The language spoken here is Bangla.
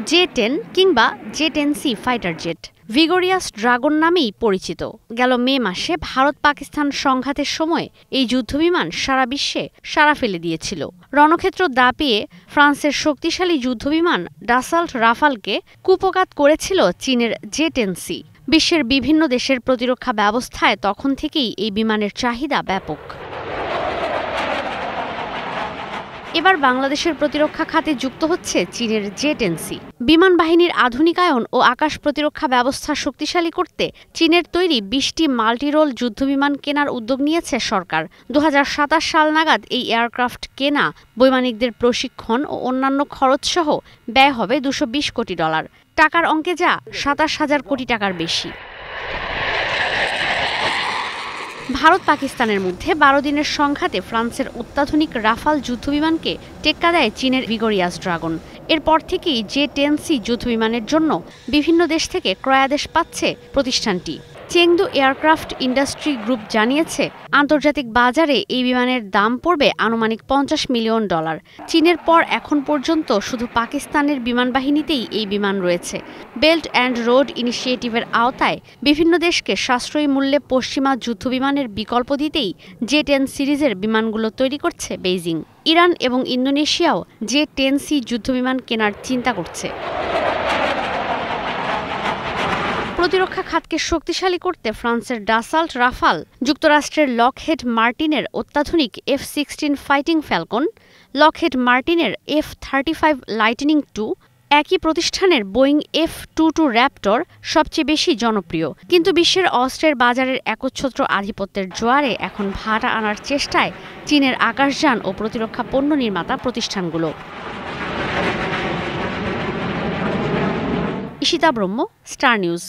জে-10 কিংবা জে-10C ফাইটার জেট ভিগোরিয়াস ড্রাগন নামেই পরিচিত। গেল মে মাসে ভারত-পাকিস্তান সংঘাতের সময় এই যুদ্ধবিমান সারা বিশ্বে সাড়া ফেলে দিয়েছিল। রণক্ষেত্র দাপিয়ে ফ্রান্সের শক্তিশালী যুদ্ধবিমান ডাসাল্ট রাফালকে কুপোকাত করেছিল চীনের জে-10C। বিশ্বের বিভিন্ন দেশের প্রতিরক্ষা ব্যবস্থায় তখন থেকেই এই বিমানের চাহিদা ব্যাপক। এবার বাংলাদেশের প্রতিরক্ষা খাতে যুক্ত হচ্ছে চীনের জে-10C। বিমান বাহিনীর আধুনিকায়ন ও আকাশ প্রতিরক্ষা ব্যবস্থা শক্তিশালী করতে চীনের তৈরি ২০টি মাল্টিরোল যুদ্ধবিমান কেনার উদ্যোগ নিয়েছে সরকার। ২০২৭ সাল নাগাদ এই এয়ারক্রাফট কেনা, বৈমানিকদের প্রশিক্ষণ ও অন্যান্য খরচসহ ব্যয় হবে $২২০ কোটি। টাকার অঙ্কে যা ২৭,০০০ কোটি টাকার বেশি। ভারত-পাকিস্তানের মধ্যে ১২ দিনের সংঘাতে ফ্রান্সের অত্যাধুনিক রাফাল যুদ্ধবিমানকে টেক্কা দেয় চীনের ভিগোরিয়াস ড্রাগন। এরপর থেকেই জে-10C যুদ্ধবিমানের জন্য বিভিন্ন দেশ থেকে ক্রয়াদেশ পাচ্ছে প্রতিষ্ঠানটি। চেংদু এয়ারক্রাফট ইন্ডাস্ট্রি গ্রুপ জানিয়েছে, আন্তর্জাতিক বাজারে এই বিমানের দাম পড়বে আনুমানিক $৫০ মিলিয়ন। চীনের পর এখন পর্যন্ত শুধু পাকিস্তানের বিমান বাহিনীতেই এই বিমান রয়েছে। বেল্ট অ্যান্ড রোড ইনিশিয়েটিভের আওতায় বিভিন্ন দেশকে সাশ্রয়ী মূল্যে পশ্চিমা যুদ্ধবিমানের বিকল্প দিতেই জে-10 সিরিজের বিমানগুলো তৈরি করছে বেইজিং। ইরান এবং ইন্দোনেশিয়াও জে-10C যুদ্ধবিমান কেনার চিন্তা করছে। প্রতিরক্ষা খাতকে শক্তিশালী করতে ফ্রান্সের ডাসাল্ট রাফাল, যুক্তরাষ্ট্রের লকহেড মার্টিনের অত্যাধুনিক F-16 ফাইটিং ফ্যালকন, লকহেড মার্টিনের F-35 লাইটনিং II, একই প্রতিষ্ঠানের বোয়িং F-22 র্যাপটর সবচেয়ে বেশি জনপ্রিয়। কিন্তু বিশ্বের অস্ত্রের বাজারের একচ্ছত্র আধিপত্যের জোয়ারে এখন ভাটা আনার চেষ্টায় চীনের আকাশযান ও প্রতিরক্ষা পণ্য নির্মাতা প্রতিষ্ঠানগুলো। ঈশিতা ব্রহ্ম, স্টার নিউজ।